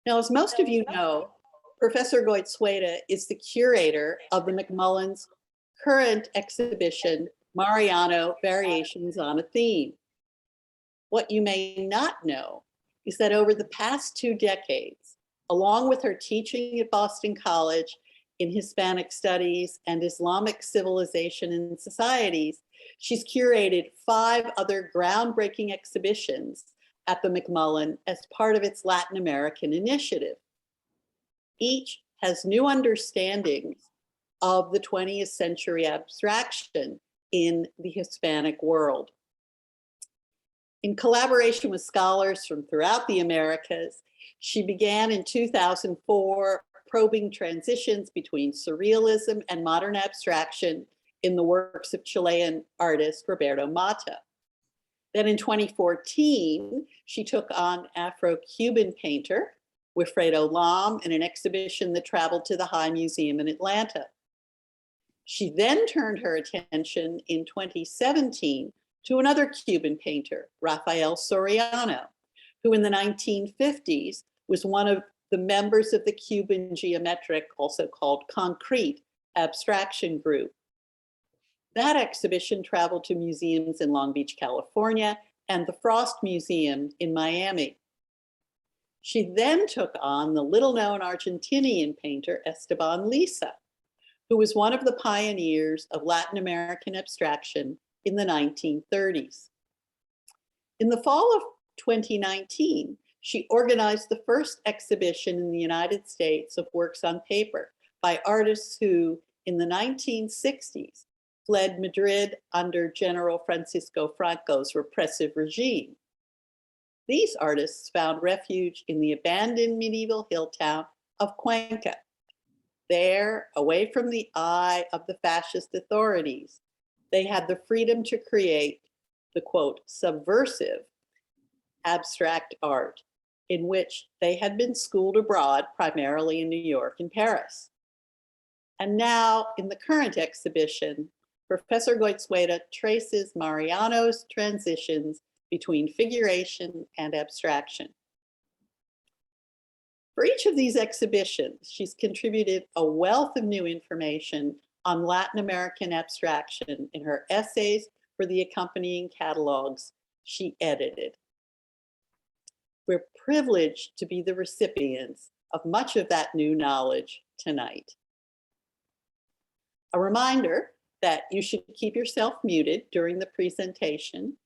Now, as most of you know, Professor Goizueta is the curator of the McMullen's current exhibition, Mariano, Variations on a Theme. What you may not know is that over the past 2 decades, along with her teaching at Boston College in Hispanic Studies and Islamic Civilization and Societies, she's curated 5 other groundbreaking exhibitions at the McMullen as part of its Latin American initiative. Each has new understandings of the 20th century abstraction in the Hispanic world. In collaboration with scholars from throughout the Americas, she began in 2004 probing transitions between surrealism and modern abstraction in the works of Chilean artist Roberto Mata. Then in 2014, she took on Afro-Cuban painter Wilfredo Lam in an exhibition that traveled to the High Museum in Atlanta. She then turned her attention in 2017 to another Cuban painter, Rafael Soriano, who in the 1950s was one of the members of the Cuban geometric, also called concrete, abstraction group. That exhibition traveled to museums in Long Beach, California, and the Frost Museum in Miami. She then took on the little-known Argentinian painter Esteban Lisa, who was one of the pioneers of Latin American abstraction in the 1930s. In the fall of 2019, she organized the first exhibition in the United States of works on paper by artists who, in the 1960s, fled Madrid under General Francisco Franco's repressive regime. These artists found refuge in the abandoned medieval hill town of Cuenca. There, away from the eye of the fascist authorities, they had the freedom to create the, quote, subversive abstract art in which they had been schooled abroad, primarily in New York and Paris. And now, in the current exhibition, Professor Goizueta traces Mariano's transitions between figuration and abstraction. For each of these exhibitions, she's contributed a wealth of new information on Latin American abstraction in her essays for the accompanying catalogs she edited. We're privileged to be the recipients of much of that new knowledge tonight. A reminder that you should keep yourself muted during the presentation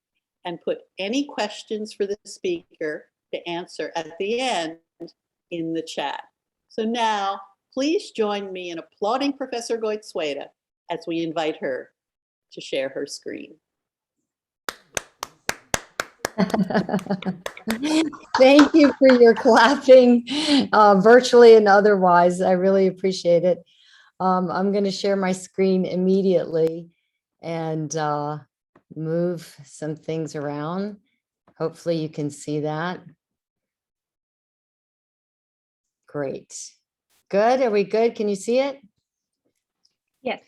and put any questions for the speaker to answer at the end in the chat. So now, please join me in applauding Professor Goizueta as we invite her to share her screen. Thank you for your clapping, virtually and otherwise. I really appreciate it. I'm going to share my screen immediately and move some things around. Hopefully you can see that. Great. Good. Are we good? Can you see it? Yes.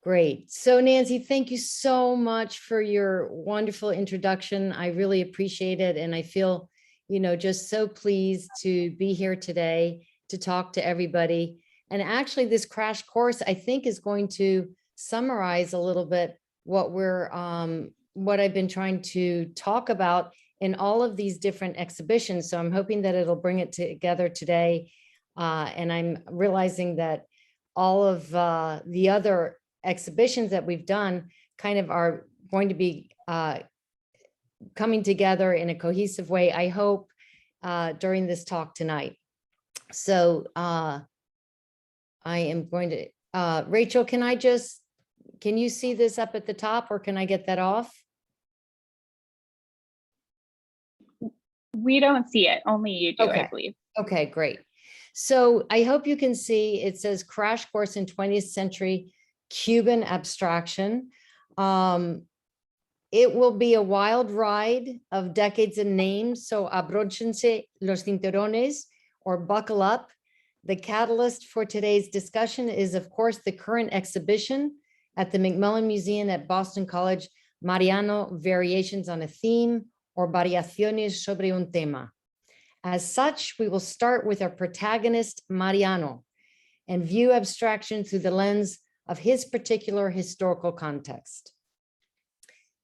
Great. So Nancy, thank you so much for your wonderful introduction. I really appreciate it. And I feel, just so pleased to be here today to talk to everybody. And actually this crash course, I think, is going to summarize a little bit what I've been trying to talk about in all of these different exhibitions. So I'm hoping that it'll bring it together today. And I'm realizing that all of the other exhibitions that we've done kind of are going to be coming together in a cohesive way, I hope, during this talk tonight. So I am going to, Rachel, can you see this up at the top, or can I get that off? We don't see it, only you do, Okay. I believe. Okay, great. So I hope you can see, it says Crash Course in 20th Century Cuban Abstraction. It will be a wild ride of decades and names, so abróchense los cinturones, or buckle up. The catalyst for today's discussion is, of course, the current exhibition at the McMullen Museum at Boston College, Mariano, Variations on a Theme, or Variaciones sobre un tema. As such, we will start with our protagonist, Mariano, and view abstraction through the lens of his particular historical context.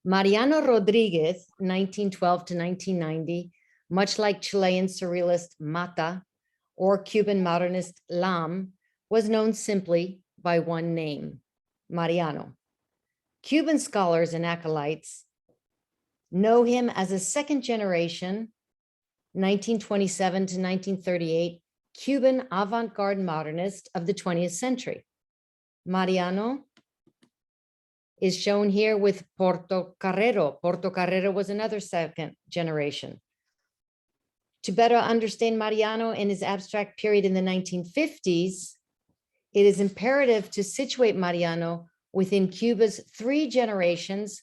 Mariano Rodriguez, 1912 to 1990, much like Chilean surrealist Mata or Cuban modernist Lam, was known simply by one name, Mariano. Cuban scholars and acolytes know him as a second generation, 1927 to 1938, Cuban avant-garde modernist of the 20th century. Mariano is shown here with Portocarrero. Portocarrero was another second generation. To better understand Mariano and his abstract period in the 1950s, it is imperative to situate Mariano within Cuba's three generations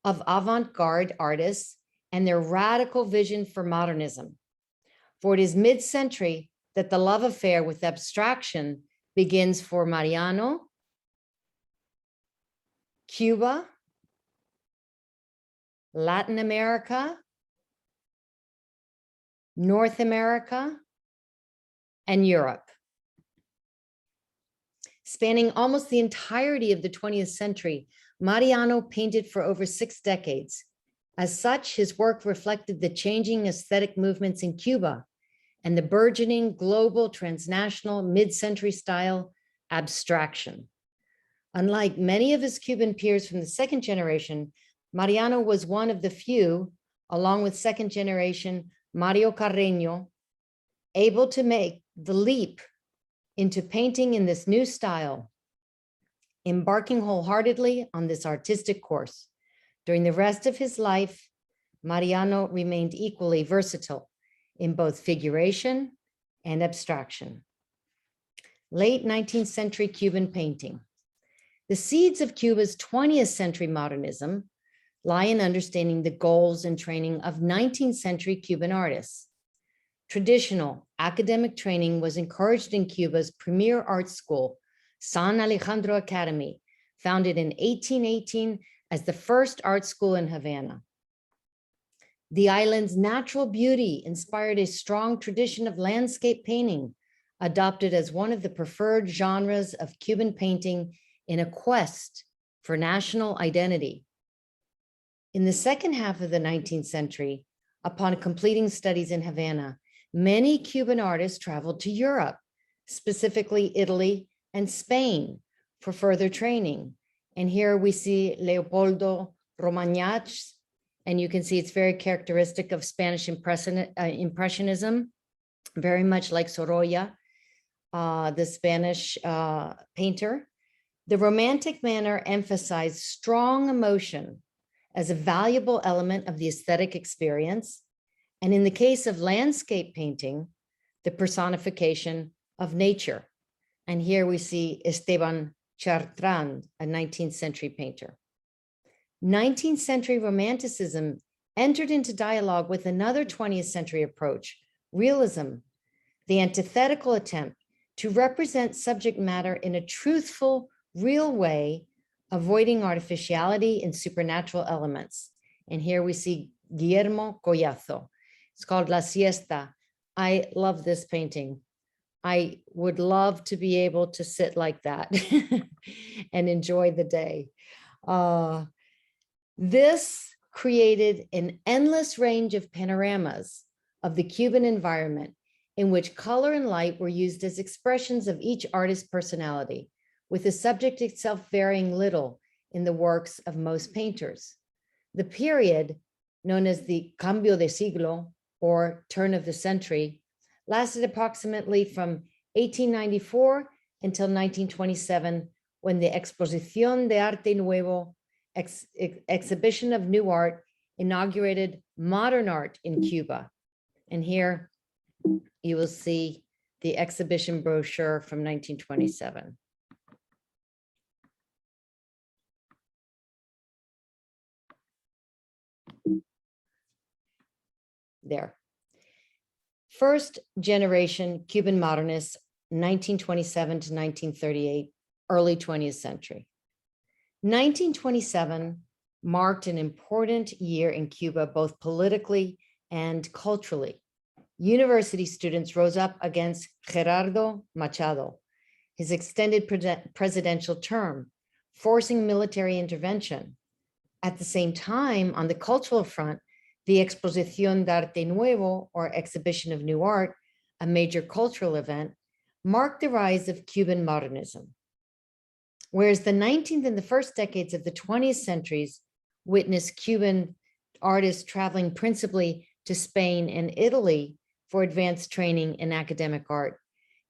of avant-garde artists and their radical vision for modernism. For it is mid-century that the love affair with abstraction begins for Mariano, Cuba, Latin America, North America, and Europe. Spanning almost the entirety of the 20th century, Mariano painted for over 6 decades. As such, his work reflected the changing aesthetic movements in Cuba and the burgeoning global transnational mid-century style abstraction. Unlike many of his Cuban peers from the second generation, Mariano was one of the few, along with second generation Mario Carreño, able to make the leap into painting in this new style, embarking wholeheartedly on this artistic course. During the rest of his life, Mariano remained equally versatile in both figuration and abstraction. Late 19th century Cuban painting. The seeds of Cuba's 20th century modernism lie in understanding the goals and training of 19th century Cuban artists. Traditional academic training was encouraged in Cuba's premier art school, San Alejandro Academy, founded in 1818 as the first art school in Havana. The island's natural beauty inspired a strong tradition of landscape painting, adopted as one of the preferred genres of Cuban painting in a quest for national identity. In the second half of the 19th century, upon completing studies in Havana, many Cuban artists traveled to Europe, specifically Italy and Spain, for further training. And here we see Leopoldo Romagnach, and you can see it's very characteristic of Spanish Impressionism, very much like Sorolla, the Spanish painter. The Romantic manner emphasized strong emotion as a valuable element of the aesthetic experience, and in the case of landscape painting, the personification of nature. And here we see Esteban Chartrand, a 19th century painter. 19th century Romanticism entered into dialogue with another 20th century approach, realism, the antithetical attempt to represent subject matter in a truthful, real way, avoiding artificiality and supernatural elements. And here we see Guillermo Collazo. It's called La Siesta. I love this painting. I would love to be able to sit like that and enjoy the day. This created an endless range of panoramas of the Cuban environment in which color and light were used as expressions of each artist's personality, with the subject itself varying little in the works of most painters. The period, known as the Cambio de Siglo, or turn of the century, lasted approximately from 1894 until 1927, when the Exposición de Arte Nuevo, exhibition of new art, inaugurated modern art in Cuba. And here you will see the exhibition brochure from 1927. There. First generation Cuban modernists, 1927 to 1938, early 20th century. 1927 marked an important year in Cuba, both politically and culturally. university students rose up against Gerardo Machado, his extended presidential term, forcing military intervention. At the same time, on the cultural front, the Exposición de Arte Nuevo, or Exhibition of New Art, a major cultural event, marked the rise of Cuban modernism. Whereas the 19th and the first decades of the 20th centuries witnessed Cuban artists traveling principally to Spain and Italy for advanced training in academic art,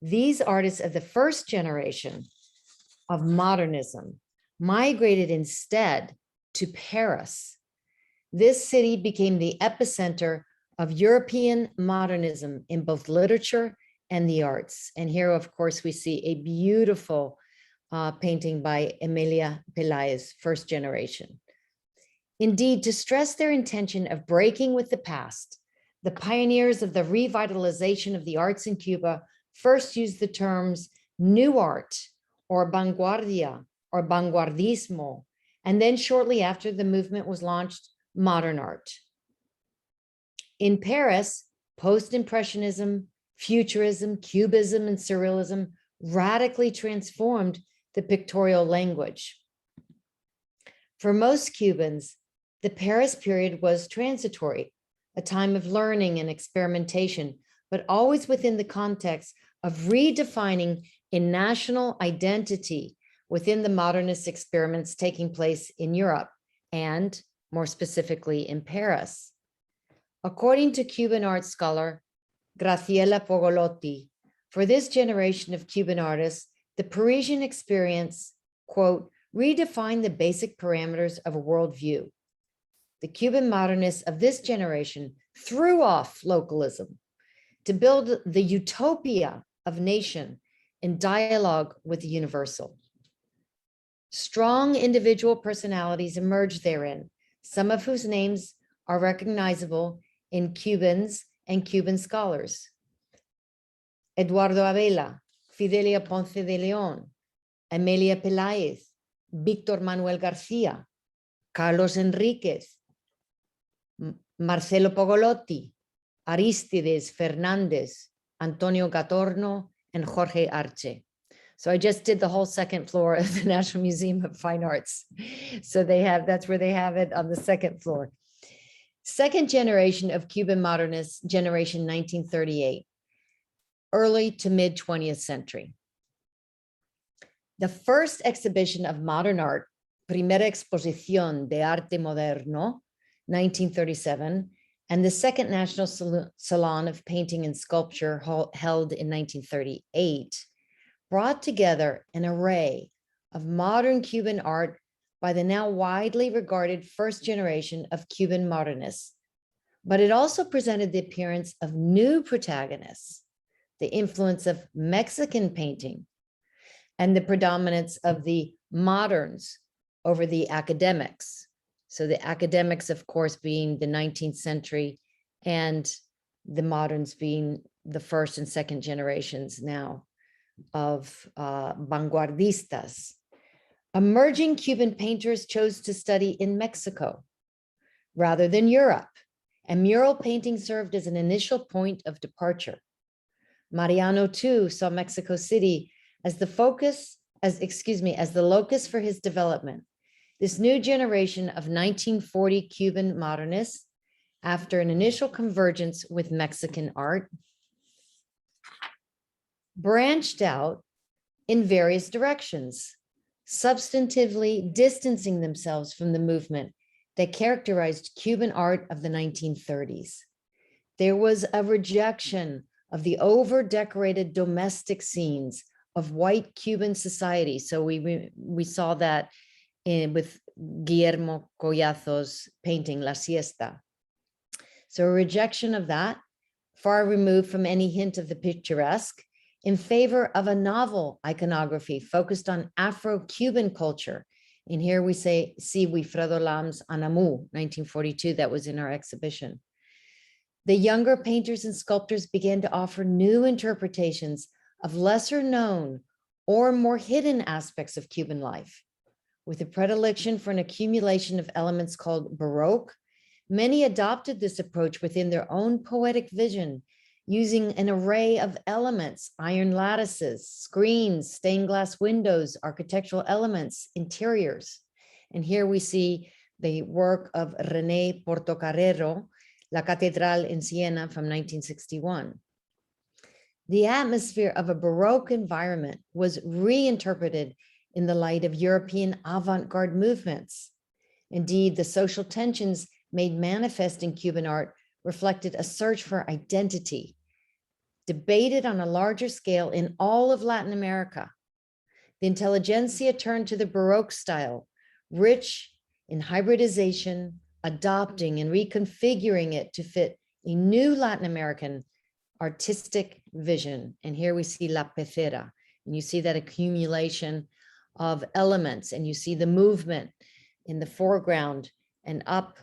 these artists of the first generation of modernism migrated instead to Paris. This city became the epicenter of European modernism in both literature and the arts. And here, of course, we see a beautiful painting by Emilia Peláez, first generation. Indeed, to stress their intention of breaking with the past, the pioneers of the revitalization of the arts in Cuba first used the terms new art or vanguardia or vanguardismo, and then shortly after the movement was launched, modern art. In Paris, post-impressionism, futurism, cubism, and surrealism radically transformed the pictorial language. For most Cubans, the Paris period was transitory, a time of learning and experimentation, but always within the context of redefining a national identity within the modernist experiments taking place in Europe and more specifically in Paris. According to Cuban art scholar Graciela Pogolotti, for this generation of Cuban artists, the Parisian experience, quote, redefined the basic parameters of a worldview. The Cuban modernists of this generation threw off localism to build the utopia of nation in dialogue with the universal. Strong individual personalities emerged therein, some of whose names are recognizable in Cubans and Cuban scholars. Eduardo Abela, Fidelia Ponce de León, Emilia Peláez, Víctor Manuel García, Carlos Enríquez, Marcelo Pogolotti, Aristides Fernández, Antonio Gatorno, and Jorge Arce. So I just did the whole second floor of the National Museum of Fine Arts. So that's where they have it on the second floor. Second generation of Cuban modernists, generation 1938, early to mid 20th century. The first exhibition of modern art, Primera Exposición de Arte Moderno, 1937, and the second National Salon of Painting and Sculpture held in 1938, brought together an array of modern Cuban art by the now widely regarded first generation of Cuban modernists. But it also presented the appearance of new protagonists, the influence of Mexican painting, and the predominance of the moderns over the academics. So the academics, of course, being the 19th century and the moderns being the first and second generations now of vanguardistas. Emerging Cuban painters chose to study in Mexico rather than Europe, and mural painting served as an initial point of departure. Mariano too saw Mexico City as the locus for his development. This new generation of 1940 Cuban modernists, after an initial convergence with Mexican art, branched out in various directions, substantively distancing themselves from the movement that characterized Cuban art of the 1930s. There was a rejection of the over-decorated domestic scenes of white Cuban society. So we saw that with Guillermo Collazo's painting, La Siesta. So a rejection of that, far removed from any hint of the picturesque, in favor of a novel iconography focused on Afro-Cuban culture. And here we see Wilfredo Lam's Anamu, 1942, that was in our exhibition. The younger painters and sculptors began to offer new interpretations of lesser known or more hidden aspects of Cuban life. With a predilection for an accumulation of elements called Baroque, many adopted this approach within their own poetic vision, using an array of elements, iron lattices, screens, stained glass windows, architectural elements, interiors. And here we see the work of René Portocarrero, La Catedral in Siena from 1961. The atmosphere of a Baroque environment was reinterpreted in the light of European avant-garde movements. Indeed, the social tensions made manifest in Cuban art reflected a search for identity, debated on a larger scale in all of Latin America. The intelligentsia turned to the Baroque style, rich in hybridization, adopting and reconfiguring it to fit a new Latin American artistic vision. And here we see La Pecera, and you see that accumulation of elements, and you see the movement in the foreground and up,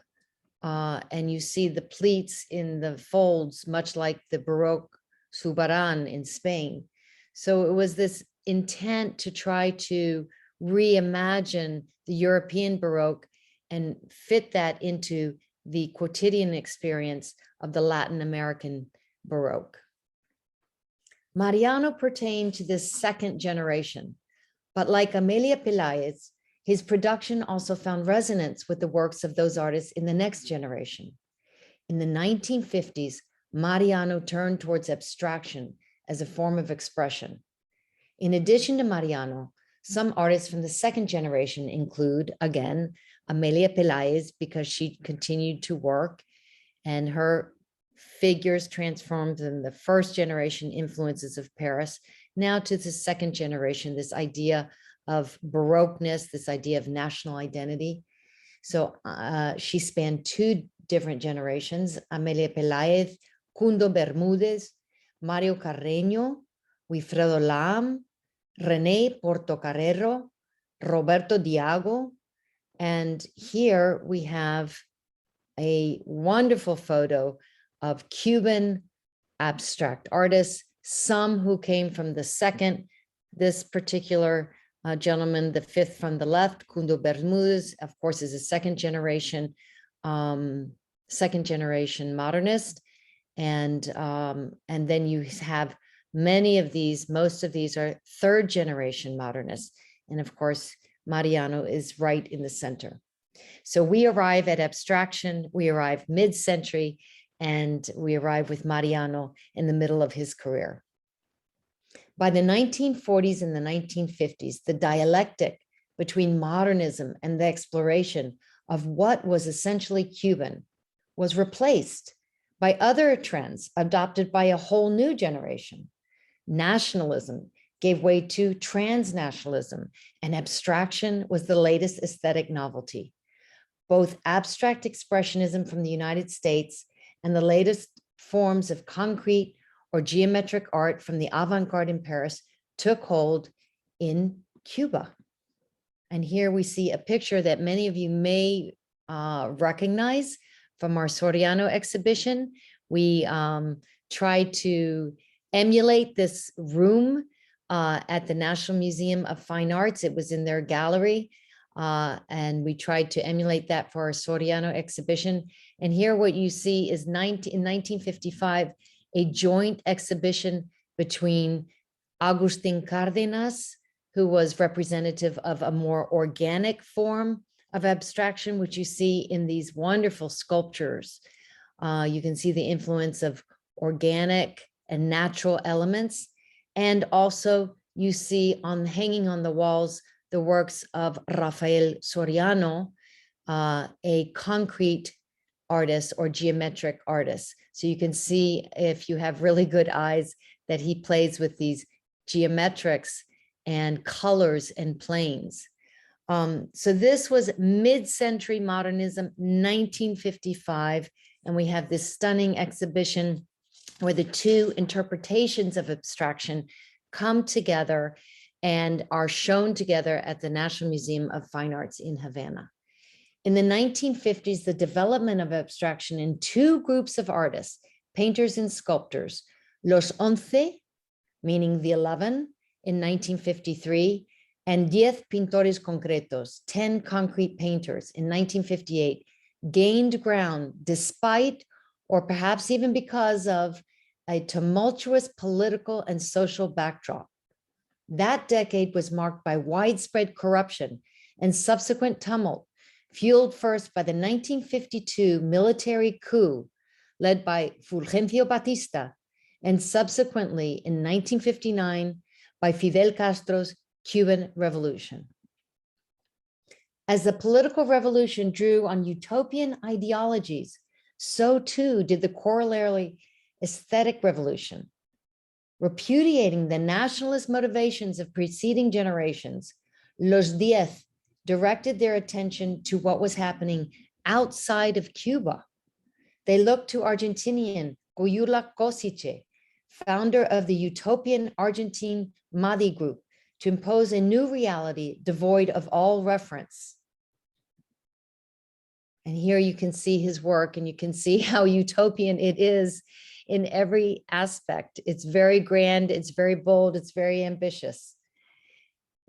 and you see the pleats in the folds, much like the Baroque Subaran in Spain. So it was this intent to try to reimagine the European Baroque and fit that into the quotidian experience of the Latin American Baroque. Mariano pertained to this second generation, but like Amelia Pelaez, his production also found resonance with the works of those artists in the next generation. In the 1950s, Mariano turned towards abstraction as a form of expression. In addition to Mariano, some artists from the second generation include, again, Amelia Pelaez, because she continued to work and her figures transformed from the first generation influences of Paris, now to the second generation, this idea of Baroqueness, this idea of national identity. So she spanned two different generations, Amelia Pelaez, Cundo Bermúdez, Mario Carreño, Wilfredo Lam, René Portocarrero, Roberto Diago. And here we have a wonderful photo of Cuban abstract artists, some who came from the second. This particular gentleman, the fifth from the left, Cundo Bermúdez, of course, is a second generation modernist. And then you have many of these, most of these are third generation modernists. And of course, Mariano is right in the center. So we arrive at abstraction, we arrive mid-century, and we arrive with Mariano in the middle of his career. By the 1940s and the 1950s, the dialectic between modernism and the exploration of what was essentially Cuban was replaced by other trends adopted by a whole new generation. Nationalism gave way to transnationalism, and abstraction was the latest aesthetic novelty. Both abstract expressionism from the United States and the latest forms of concrete or geometric art from the avant-garde in Paris took hold in Cuba. And here we see a picture that many of you may recognize from our Soriano exhibition. We tried to emulate this room at the National Museum of Fine Arts. It was in their gallery. And we tried to emulate that for our Soriano exhibition. And here what you see is in 1955, a joint exhibition between Agustin Cárdenas, who was representative of a more organic form of abstraction, which you see in these wonderful sculptures. You can see the influence of organic and natural elements. And also you see hanging on the walls the works of Rafael Soriano, a concrete artist or geometric artist. So you can see, if you have really good eyes, that he plays with these geometrics and colors and planes. So this was mid-century modernism, 1955, and we have this stunning exhibition where the two interpretations of abstraction come together and are shown together at the National Museum of Fine Arts in Havana. In the 1950s, the development of abstraction in two groups of artists, painters and sculptors, Los Once, meaning the 11, in 1953, and 10 pintores concretos, 10 concrete painters in 1958, gained ground despite, or perhaps even because of, a tumultuous political and social backdrop. That decade was marked by widespread corruption and subsequent tumult, fueled first by the 1952 military coup led by Fulgencio Batista, and subsequently in 1959 by Fidel Castro's Cuban Revolution. As the political revolution drew on utopian ideologies, so too did the corollary aesthetic revolution. Repudiating the nationalist motivations of preceding generations, Los Diez directed their attention to what was happening outside of Cuba. They looked to Argentinian Guyula Cosiche, founder of the utopian Argentine Madi group, to impose a new reality devoid of all reference. And here you can see his work, and you can see how utopian it is in every aspect. It's very grand, it's very bold, it's very ambitious.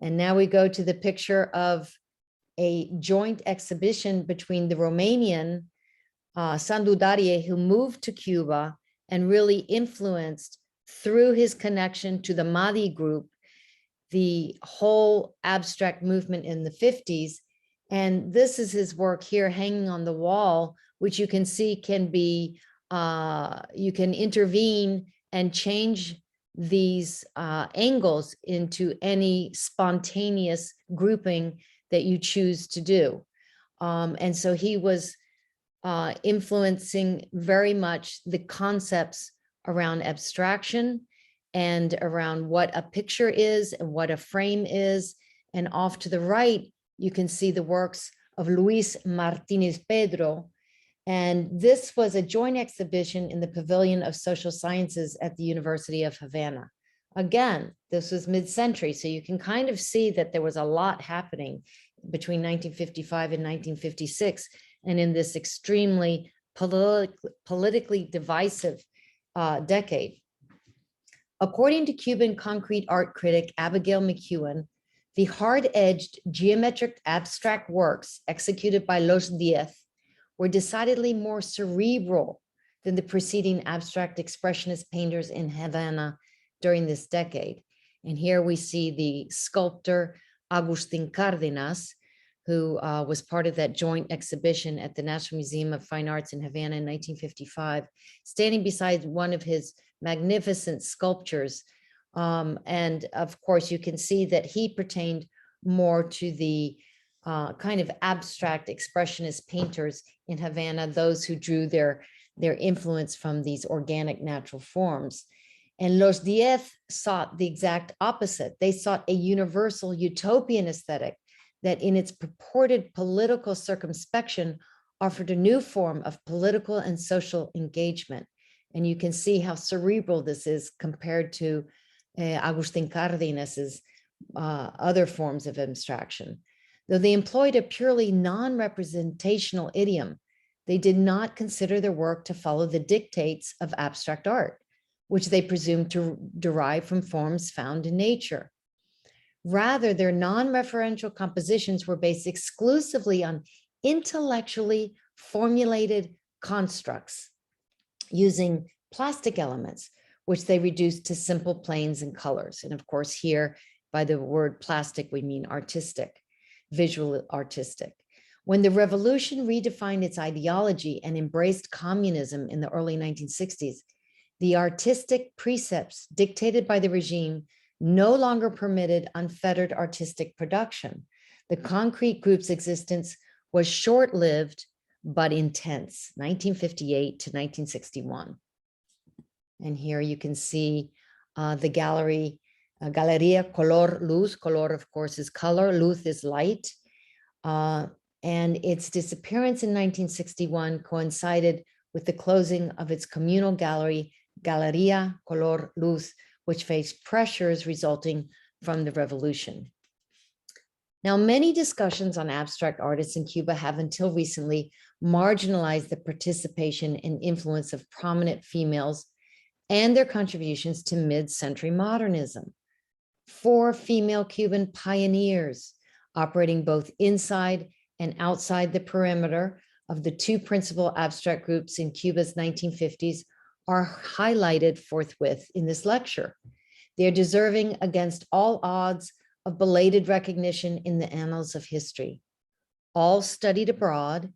And now we go to the picture of a joint exhibition between the Romanian Sandu Darie, who moved to Cuba and really influenced through his connection to the Madi group, the whole abstract movement in the 50s. And this is his work here hanging on the wall, which you can see can be, you can intervene and change these angles into any spontaneous grouping that you choose to do. And so he was influencing very much the concepts around abstraction and around what a picture is and what a frame is. And off to the right, you can see the works of Luis Martinez Pedro. And this was a joint exhibition in the Pavilion of Social Sciences at the University of Havana. Again, this was mid-century, so you can kind of see that there was a lot happening between 1955 and 1956, and in this extremely politically divisive decade. According to Cuban concrete art critic Abigail McEwen, the hard-edged geometric abstract works executed by Los Diez were decidedly more cerebral than the preceding abstract expressionist painters in Havana during this decade. And here we see the sculptor Agustin Cardenas, who was part of that joint exhibition at the National Museum of Fine Arts in Havana in 1955, standing beside one of his magnificent sculptures. And of course, you can see that he pertained more to the kind of abstract expressionist painters in Havana, those who drew their influence from these organic natural forms. And Los Diez sought the exact opposite. They sought a universal utopian aesthetic that in its purported political circumspection offered a new form of political and social engagement. And you can see how cerebral this is compared to Agustin Cardenas's other forms of abstraction. Though they employed a purely non-representational idiom, they did not consider their work to follow the dictates of abstract art, which they presumed to derive from forms found in nature. Rather, their non-referential compositions were based exclusively on intellectually formulated constructs using plastic elements, which they reduced to simple planes and colors. And of course, here by the word plastic, we mean artistic, visual artistic. When the revolution redefined its ideology and embraced communism in the early 1960s, the artistic precepts dictated by the regime no longer permitted unfettered artistic production. The concrete group's existence was short-lived, but intense, 1958 to 1961. And here you can see the gallery, Galeria Color Luz. Color, of course, is color. Luz is light. And its disappearance in 1961 coincided with the closing of its communal gallery, Galeria Color Luz, which faced pressures resulting from the revolution. Now, many discussions on abstract artists in Cuba have until recently marginalized the participation and influence of prominent females and their contributions to mid-century modernism. 4 female Cuban pioneers operating both inside and outside the perimeter of the 2 principal abstract groups in Cuba's 1950s are highlighted forthwith in this lecture. They are deserving against all odds of belated recognition in the annals of history. All studied abroad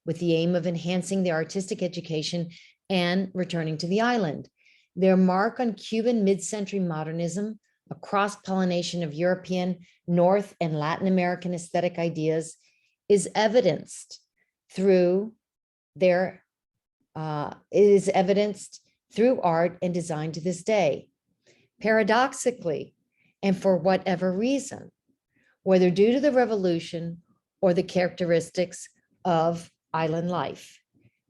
with the aim of enhancing their artistic education and returning to the island. Their mark on Cuban mid-century modernism, a cross-pollination of European, North, and Latin American aesthetic ideas, is evidenced through art and design to this day. Paradoxically, and for whatever reason, whether due to the revolution or the characteristics of island life,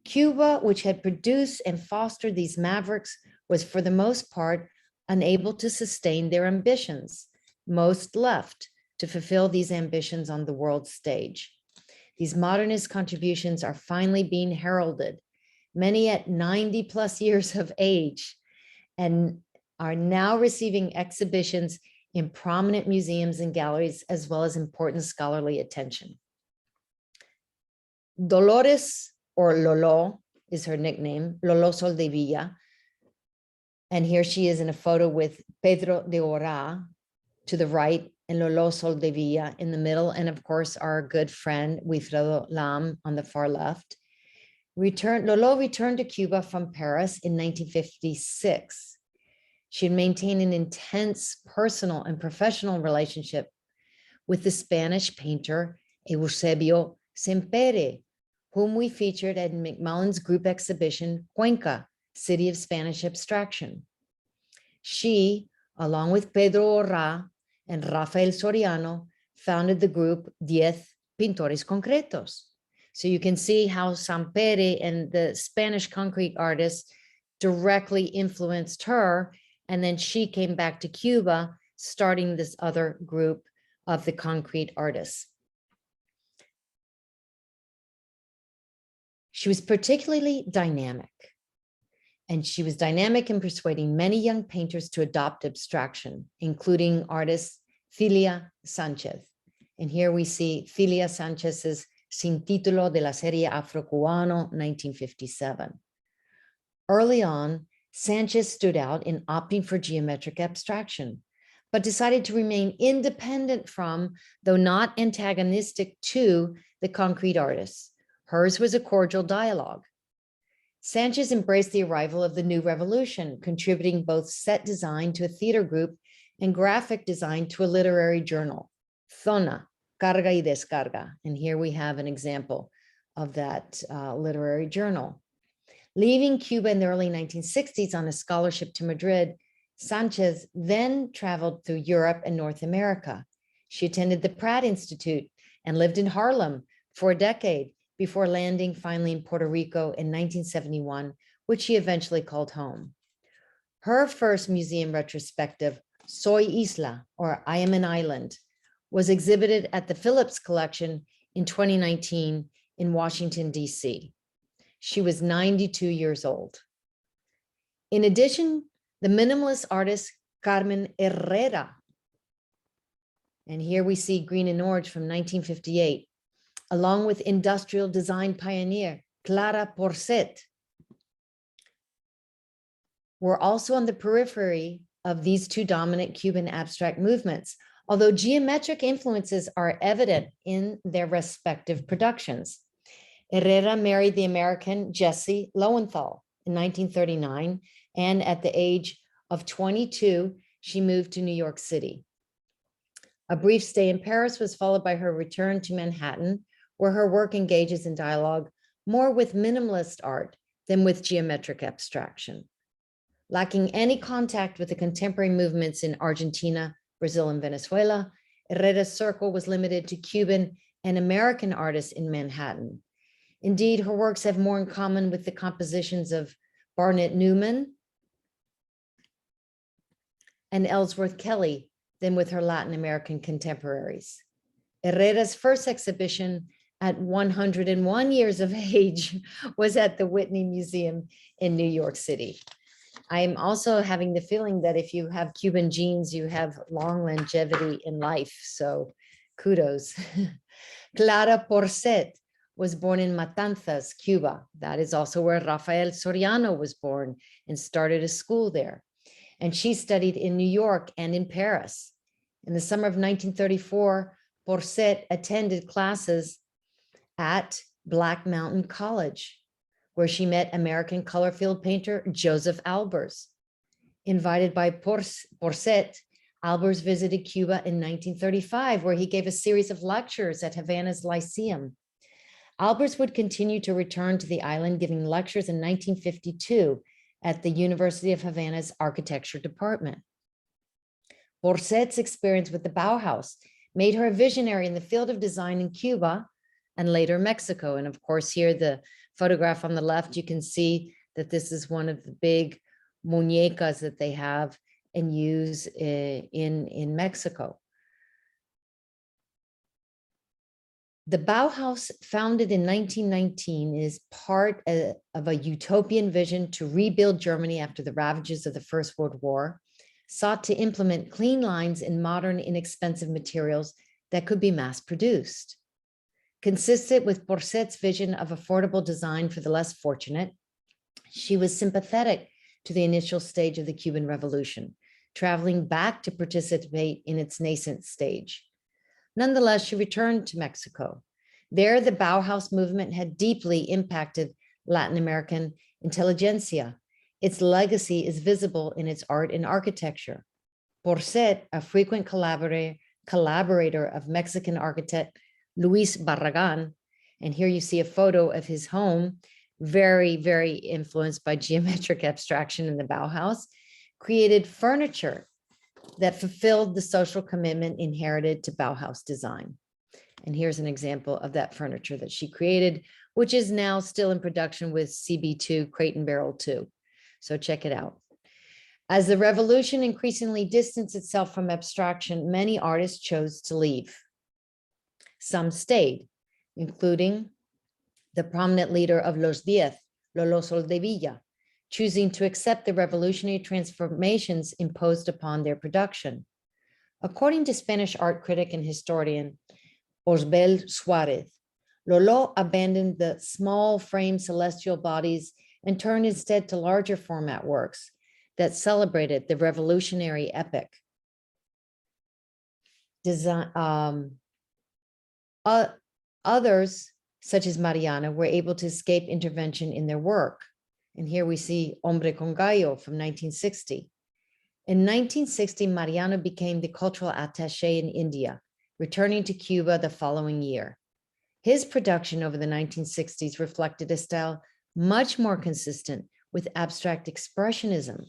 Cuba, which had produced and fostered these mavericks, was for the most part unable to sustain their ambitions. Most left to fulfill these ambitions on the world stage. These modernist contributions are finally being heralded, many at 90 plus years of age, and are now receiving exhibitions in prominent museums and galleries, as well as important scholarly attention. Dolores, or Lolo, is her nickname, Lolo Soldevilla. And here she is in a photo with Pedro de Ora to the right and Lolo Soldevilla in the middle. And of course, our good friend, Wilfredo Lam on the far left. Lolo returned to Cuba from Paris in 1956. She had maintained an intense personal and professional relationship with the Spanish painter Eusebio Sempere, whom we featured at McMullen's group exhibition, Cuenca, City of Spanish Abstraction. She, along with Pedro Orra and Rafael Soriano, founded the group 10 Pintores Concretos. So you can see how Sempere and the Spanish concrete artists directly influenced her, and then she came back to Cuba, starting this other group of the concrete artists. She was particularly dynamic, and she was dynamic in persuading many young painters to adopt abstraction, including artist Filia Sanchez. And here we see Filia Sanchez's Sin Título de la Serie Afro-Cubano, 1957. Early on, Sanchez stood out in opting for geometric abstraction, but decided to remain independent from, though not antagonistic to, the concrete artists. Hers was a cordial dialogue. Sanchez embraced the arrival of the new revolution, contributing both set design to a theater group and graphic design to a literary journal, Zona, Carga y Descarga. And here we have an example of that literary journal. Leaving Cuba in the early 1960s on a scholarship to Madrid, Sanchez then traveled through Europe and North America. She attended the Pratt Institute and lived in Harlem for a decade before landing finally in Puerto Rico in 1971, which she eventually called home. Her first museum retrospective, Soy Isla, or I Am an Island, was exhibited at the Phillips Collection in 2019 in Washington, D.C. She was 92 years old. In addition, the minimalist artist Carmen Herrera, and here we see Green and Orange from 1958, along with industrial design pioneer Clara Porcet, were also on the periphery of these two dominant Cuban abstract movements, although geometric influences are evident in their respective productions. Herrera married the American Jesse Lowenthal in 1939, and at the age of 22, she moved to New York City. A brief stay in Paris was followed by her return to Manhattan, where her work engages in dialogue more with minimalist art than with geometric abstraction. Lacking any contact with the contemporary movements in Argentina, Brazil, and Venezuela, Herrera's circle was limited to Cuban and American artists in Manhattan. Indeed, her works have more in common with the compositions of Barnett Newman and Ellsworth Kelly than with her Latin American contemporaries. Herrera's first exhibition at 101 years of age was at the Whitney Museum in New York City. I'm also having the feeling that if you have Cuban genes, you have long longevity in life. So kudos. Clara Porcet was born in Matanzas, Cuba. That is also where Rafael Soriano was born and started a school there. And she studied in New York and in Paris. In the summer of 1934, Porcet attended classes at Black Mountain College, where she met American color field painter Joseph Albers. Invited by Porcet, Albers visited Cuba in 1935, where he gave a series of lectures at Havana's Lyceum. Albers would continue to return to the island, giving lectures in 1952 at the University of Havana's architecture department. Porcet's experience with the Bauhaus made her a visionary in the field of design in Cuba and later Mexico. And of course, here the photograph on the left, you can see that this is one of the big muñecas that they have and use in Mexico. The Bauhaus, founded in 1919, is part of a utopian vision to rebuild Germany after the ravages of the First World War, sought to implement clean lines in modern, inexpensive materials that could be mass produced. Consistent with Porcet's vision of affordable design for the less fortunate, she was sympathetic to the initial stage of the Cuban Revolution, traveling back to participate in its nascent stage. Nonetheless, she returned to Mexico. There, the Bauhaus movement had deeply impacted Latin American intelligentsia. Its legacy is visible in its art and architecture. Porcet, a frequent collaborator of Mexican architect Luis Barragan, and here you see a photo of his home, very, very influenced by geometric abstraction in the Bauhaus, created furniture that fulfilled the social commitment inherited to Bauhaus design. And here's an example of that furniture that she created, which is now still in production with CB2, Crate and Barrel 2. So check it out. As the revolution increasingly distanced itself from abstraction, many artists chose to leave. Some stayed, including the prominent leader of Los 10, Lolo Soldevilla, choosing to accept the revolutionary transformations imposed upon their production. According to Spanish art critic and historian Osbel Suarez, Lolo abandoned the small frame celestial bodies and turned instead to larger format works that celebrated the revolutionary epic. Others, such as Mariano, were able to escape intervention in their work. And here we see Hombre con Gallo from 1960. In 1960, Mariano became the cultural attaché in India, returning to Cuba the following year. His production over the 1960s reflected a style much more consistent with abstract expressionism.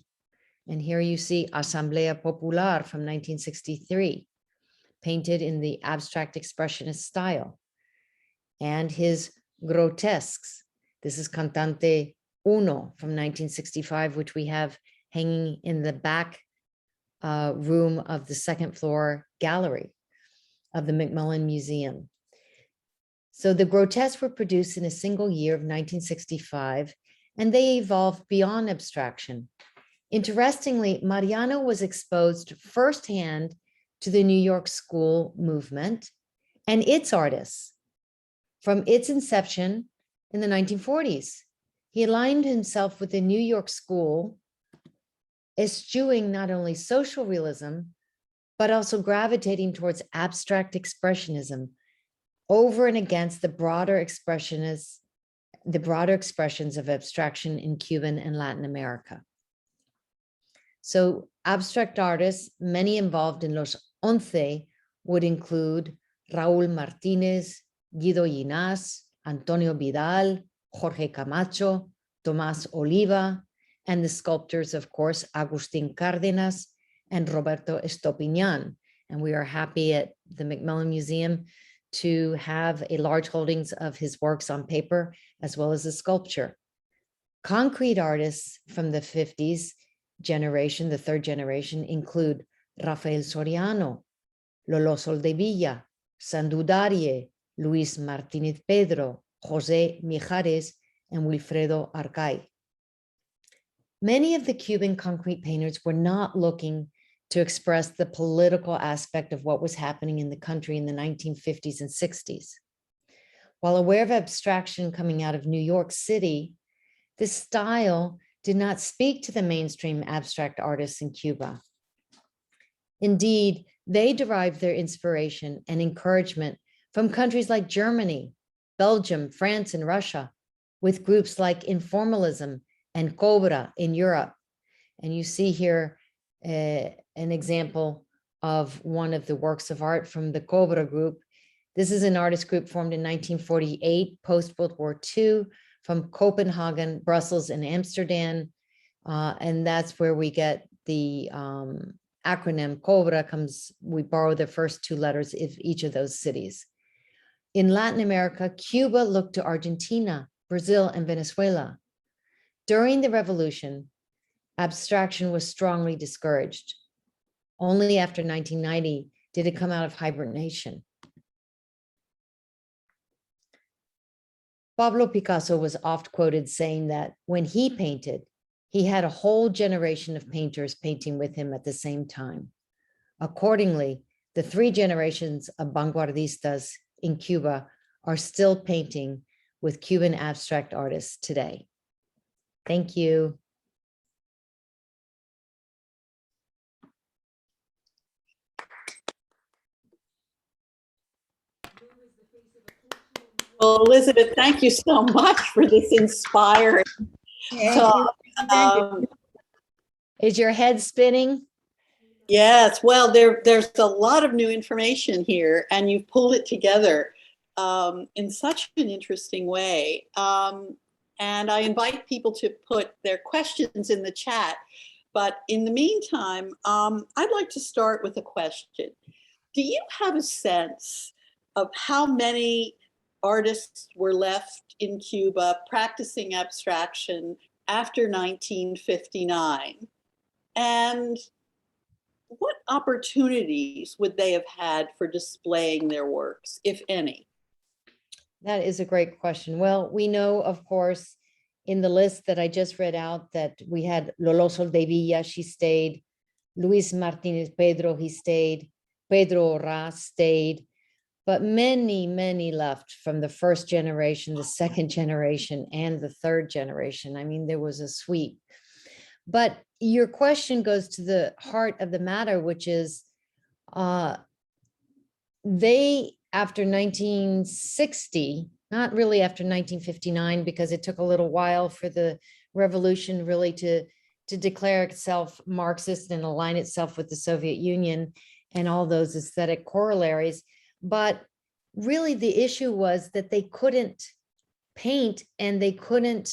And here you see Asamblea Popular from 1963, painted in the abstract expressionist style. And his grotesques. This is Cantante Uno from 1965, which we have hanging in the back room of the second floor gallery of the McMullen Museum. So the grotesques were produced in a single year of 1965, and they evolved beyond abstraction. Interestingly, Mariano was exposed firsthand to the New York School movement and its artists from its inception in the 1940s. He aligned himself with the New York School, eschewing not only social realism, but also gravitating towards abstract expressionism over and against the broader expressions of abstraction in Cuban and Latin America. So abstract artists, many involved in Los 11, would include Raúl Martínez, Guido Ginás, Antonio Vidal, Jorge Camacho, Tomás Oliva, and the sculptors, of course, Agustín Cárdenas and Roberto Estopiñán. And we are happy at the McMullen Museum to have a large holdings of his works on paper, as well as the sculpture. Concrete artists from the 50s generation, the third generation, include Rafael Soriano, Lolo Soldevilla, Sandu Darie, Luis Martínez Pedro, José Mijares, and Wilfredo Arcay. Many of the Cuban concrete painters were not looking to express the political aspect of what was happening in the country in the 1950s and 60s. While aware of abstraction coming out of New York City, this style did not speak to the mainstream abstract artists in Cuba. Indeed, they derived their inspiration and encouragement from countries like Germany, Belgium, France, and Russia, with groups like Informalism and Cobra in Europe. And you see here an example of one of the works of art from the Cobra group. This is an artist group formed in 1948, post-World War II, from Copenhagen, Brussels, and Amsterdam. And that's where we get the acronym Cobra comes, we borrow the first two letters of each of those cities. In Latin America, Cuba looked to Argentina, Brazil, and Venezuela. During the revolution, abstraction was strongly discouraged. Only after 1990 did it come out of hibernation. Pablo Picasso was oft quoted saying that when he painted, he had a whole generation of painters painting with him at the same time. Accordingly, the three generations of vanguardistas in Cuba are still painting with Cuban abstract artists today. Thank you. Well, Elizabeth, thank you so much for this inspiring talk. Is your head spinning? Yes, well, there's a lot of new information here, and you've pulled it together in such an interesting way. And I invite people to put their questions in the chat. But in the meantime, I'd like to start with a question. Do you have a sense of how many artists were left in Cuba practicing abstraction after 1959? And what opportunities would they have had for displaying their works, if any? That is a great question. Well, we know, of course, in the list that I just read out that we had Lolo Soldevilla, she stayed, Luis Martinez Pedro, he stayed, Pedro Orraz stayed, but many, many left from the first generation, the second generation, and the third generation. I mean, there was a sweep. But your question goes to the heart of the matter, which is they, after 1960, not really after 1959, because it took a little while for the revolution really to declare itself Marxist and align itself with the Soviet Union and all those aesthetic corollaries. But really the issue was that they couldn't paint and they couldn't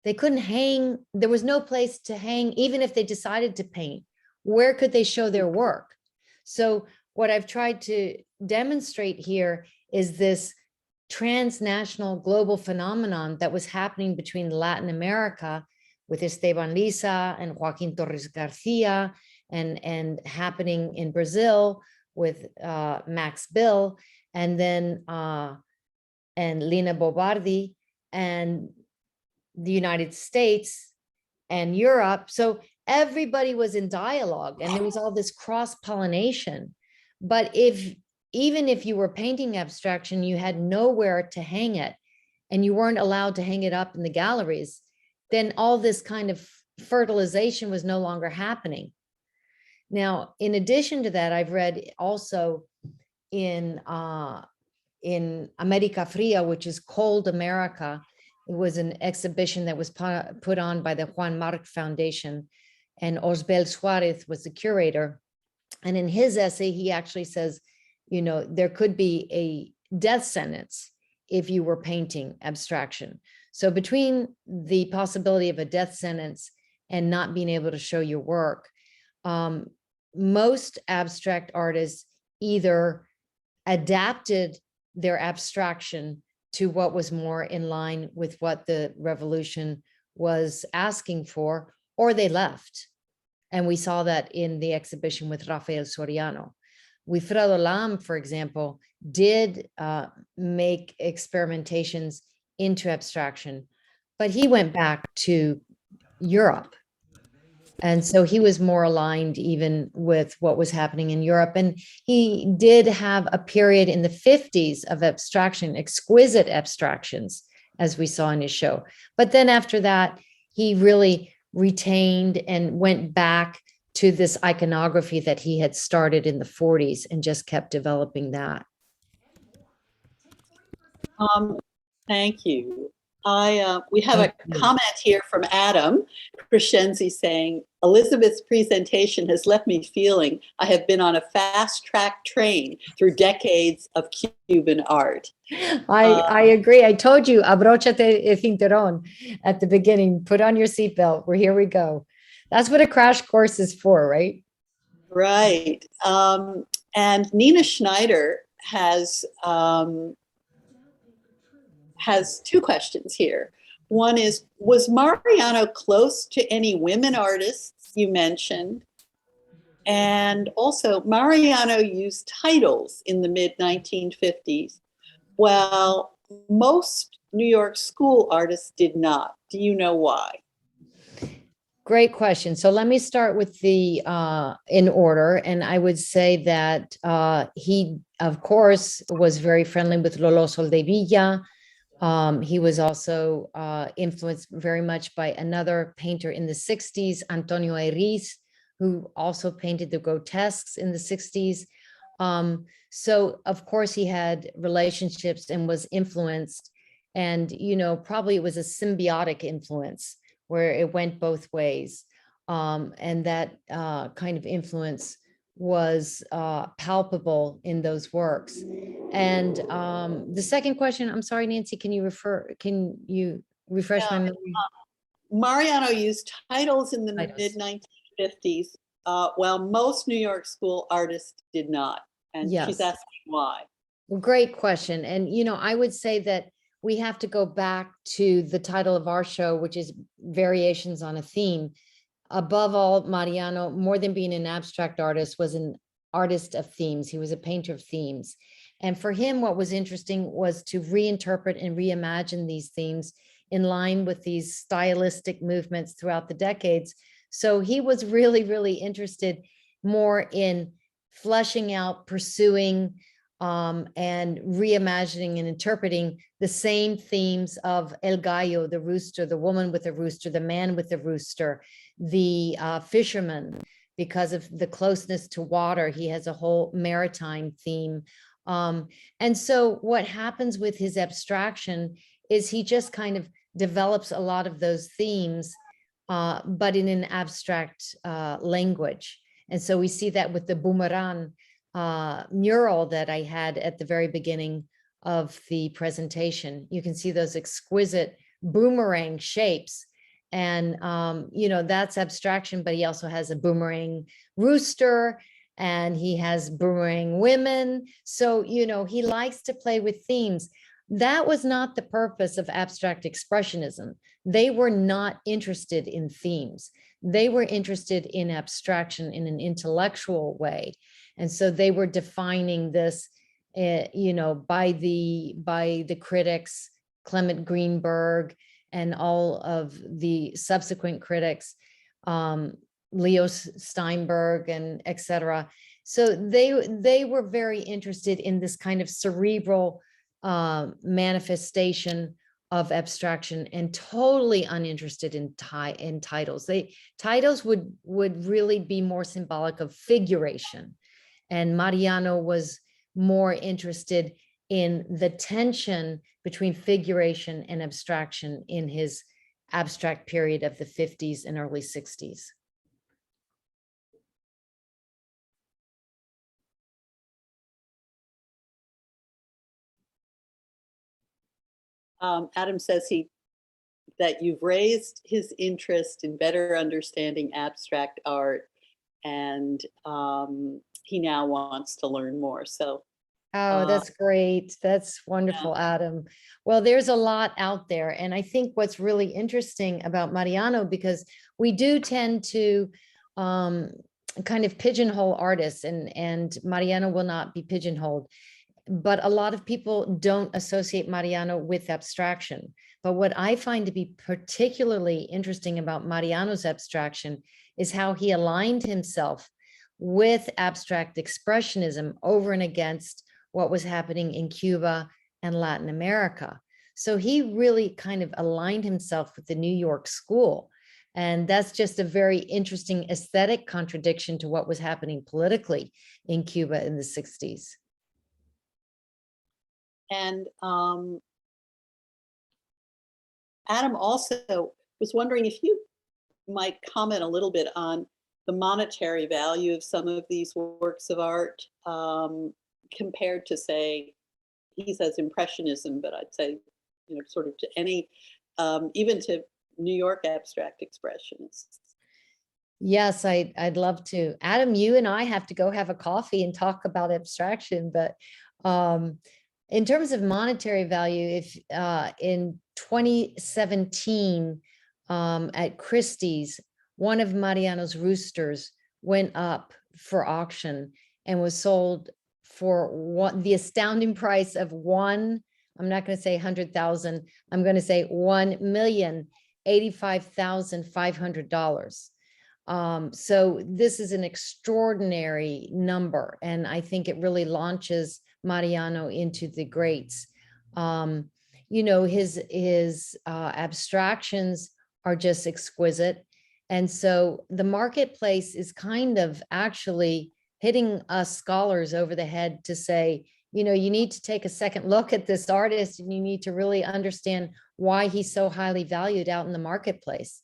hang. There was no place to hang, even if they decided to paint. Where could they show their work? So what I've tried to demonstrate here is this transnational global phenomenon that was happening between Latin America with Esteban Lisa and Joaquin Torres Garcia, and happening in Brazil with Max Bill, and then and Lina Bobardi, and the United States and Europe. So everybody was in dialogue and there was all this cross-pollination. But even if you were painting abstraction, you had nowhere to hang it and you weren't allowed to hang it up in the galleries, then all this kind of fertilization was no longer happening. Now, in addition to that, I've read also in America Fria, which is Cold America. It was an exhibition that was put on by the Juan Marc Foundation, and Osbel Suarez was the curator. And in his essay, he actually says, you know, there could be a death sentence if you were painting abstraction. So between the possibility of a death sentence and not being able to show your work, most abstract artists either adapted their abstraction to what was more in line with what the revolution was asking for, or they left. And we saw that in the exhibition with Rafael Soriano. Wilfredo Lam, for example, did make experimentations into abstraction, but he went back to Europe. And so he was more aligned even with what was happening in Europe. And he did have a period in the 50s of abstraction, exquisite abstractions, as we saw in his show. But then after that, he really retained and went back to this iconography that he had started in the 40s and just kept developing that. Thank you. We have a comment here from Adam Crescenzi saying, Elizabeth's presentation has left me feeling I have been on a fast track train through decades of Cuban art. I agree. I told you, abróchate el cinturón at the beginning, put on your seatbelt. Here we go. That's what a crash course is for, right? Right. And Nina Schneider has two questions here. One is, was Mariano close to any women artists you mentioned? And also, Mariano used titles in the mid-1950s, while most New York school artists did not. Do you know why? Great question. So let me start with the in order. And I would say that he, of course, was very friendly with Lolo Soldevilla. He was also influenced very much by another painter in the 60s, Antonio Eriz, who also painted the grotesques in the 60s. So, of course, he had relationships and was influenced. And, you know, probably it was a symbiotic influence where it went both ways. And that kind of influence was palpable in those works. And the second question, I'm sorry, Nancy, can you refresh my memory? Mariano used titles in the mid-1950s, while most New York school artists did not. And she's asking why. Well, great question. And, you know, I would say that we have to go back to the title of our show, which is Variations on a Theme. Above all, Mariano, more than being an abstract artist, was an artist of themes. He was a painter of themes. And for him, what was interesting was to reinterpret and reimagine these themes in line with these stylistic movements throughout the decades. So he was really, really interested more in fleshing out, pursuing, and reimagining and interpreting the same themes of El Gallo, the rooster, the woman with the rooster, the man with the rooster, the fisherman, because of the closeness to water. He has a whole maritime theme. And so what happens with his abstraction is he just kind of develops a lot of those themes, but in an abstract language. And so we see that with the Boomerang mural that I had at the very beginning of the presentation. You can see those exquisite boomerang shapes. And, you know, that's abstraction, but he also has a boomerang rooster and he has boomerang women. So, you know, he likes to play with themes. That was not the purpose of abstract expressionism. They were not interested in themes. They were interested in abstraction in an intellectual way. And so they were defining this, you know, by the critics, Clement Greenberg, and all of the subsequent critics, Leo Steinberg, and etc. So they were very interested in this kind of cerebral manifestation of abstraction and totally uninterested in titles. Titles would really be more symbolic of figuration. And Mariano was more interested in the tension between figuration and abstraction in his abstract period of the 50s and early 60s. Adam says that you've raised his interest in better understanding abstract art, and he now wants to learn more. So, oh, that's great. That's wonderful, yeah. Adam. Well, there's a lot out there. And I think what's really interesting about Mariano, because we do tend to kind of pigeonhole artists, and Mariano will not be pigeonholed. but a lot of people don't associate Mariano with abstraction. But what I find to be particularly interesting about Mariano's abstraction is how he aligned himself with abstract expressionism over and against what was happening in Cuba and Latin America. So he really kind of aligned himself with the New York school. And that's just a very interesting aesthetic contradiction to what was happening politically in Cuba in the 60s. And Adam also was wondering if you might comment a little bit on the monetary value of some of these works of art compared to, say, he says impressionism, but I'd say, you know, sort of to any, even to New York abstract expressionists. Yes, I'd love to. Adam, you and I have to go have a coffee and talk about abstraction, but in terms of monetary value, if in 2017 at Christie's, one of Mariano's roosters went up for auction and was sold for the astounding price of I'm not going to say 100,000, I'm going to say $1,085,500. So this is an extraordinary number, and I think it really launches Mariano into the greats. You know, his abstractions are just exquisite. And so the marketplace is kind of actually hitting us scholars over the head to say, you know, you need to take a second look at this artist, and you need to really understand why he's so highly valued out in the marketplace.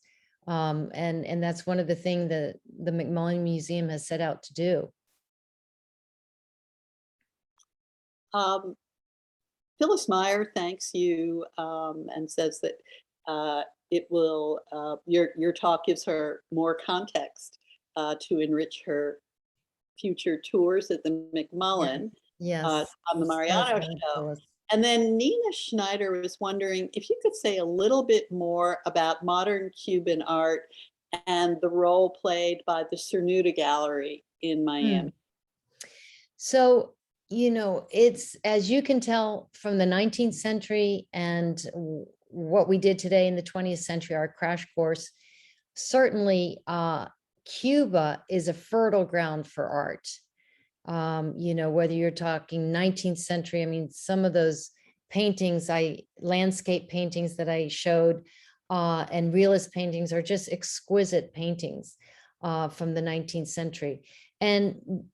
And that's one of the things that the McMullen Museum has set out to do. Phyllis Meyer thanks you and says that it will, your talk gives her more context to enrich her future tours at the McMullen. Yes. On the Mariano show. And then Nina Schneider was wondering if you could say a little bit more about modern Cuban art and the role played by the Cernuda Gallery in Miami. So, you know, it's, as you can tell from the 19th century and what we did today in the 20th century, our crash course, certainly Cuba is a fertile ground for art. You know, whether you're talking 19th century, I mean, some of those paintings, landscape paintings that I showed and realist paintings are just exquisite paintings from the 19th century. And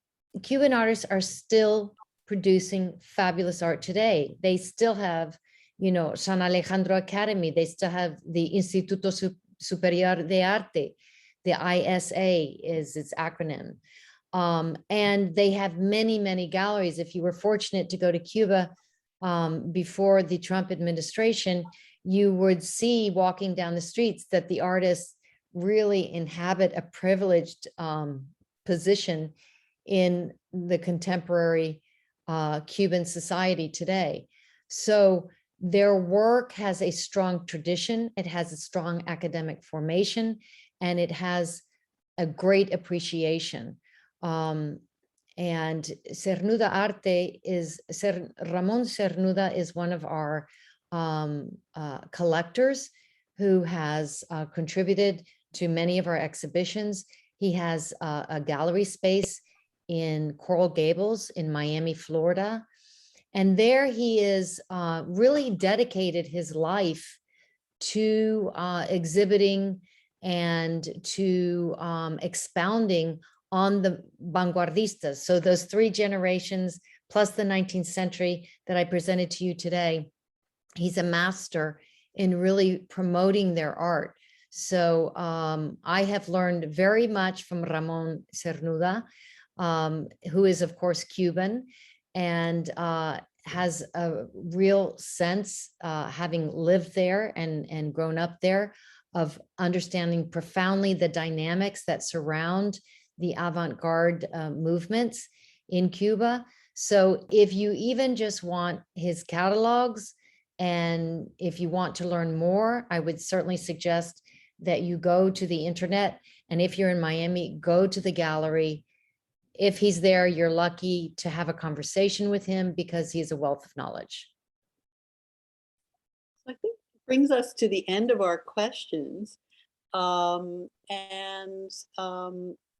Cuban artists are still producing fabulous art today. They still have, you know, San Alejandro Academy. They still have the Instituto Superior de Arte. The ISA is its acronym. And they have many, many galleries. If you were fortunate to go to Cuba before the Trump administration, you would see walking down the streets that the artists really inhabit a privileged position in the contemporary Cuban society today. So their work has a strong tradition, it has a strong academic formation, and it has a great appreciation. And Cernuda Arte is, Ramon Cernuda is one of our collectors who has contributed to many of our exhibitions. He has a gallery space in Coral Gables in Miami, Florida. And there he is really dedicated his life to exhibiting and to expounding on the vanguardistas. So those three generations plus the 19th century that I presented to you today, he's a master in really promoting their art. So I have learned very much from Ramon Cernuda, who is of course Cuban and has a real sense, having lived there and grown up there, of understanding profoundly the dynamics that surround the avant-garde movements in Cuba. So if you even just want his catalogs, and if you want to learn more, I would certainly suggest that you go to the internet. And if you're in Miami, go to the gallery. if he's there, you're lucky to have a conversation with him because he's a wealth of knowledge. I think it brings us to the end of our questions.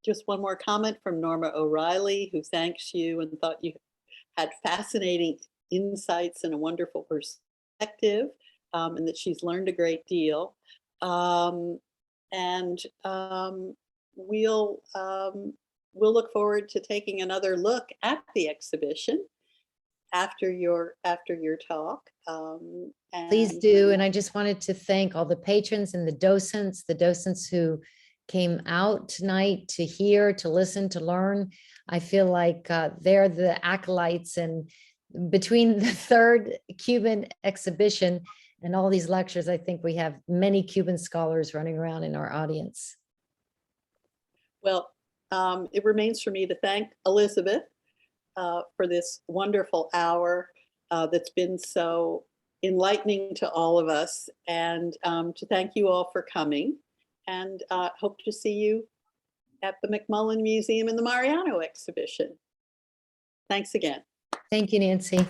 Just one more comment from Norma O'Reilly, who thanks you and thought you had fascinating insights and a wonderful perspective, and that she's learned a great deal. We'll look forward to taking another look at the exhibition after your talk. Please do. And I just wanted to thank all the patrons and the docents who came out tonight to hear, to listen, to learn. I feel like they're the acolytes, and between the third Cuban exhibition and all these lectures, I think we have many Cuban scholars running around in our audience. Well, it remains for me to thank Elizabeth for this wonderful hour that's been so enlightening to all of us, and to thank you all for coming, and hope to see you at the McMullen Museum and the Mariano exhibition. Thanks again. Thank you, Nancy.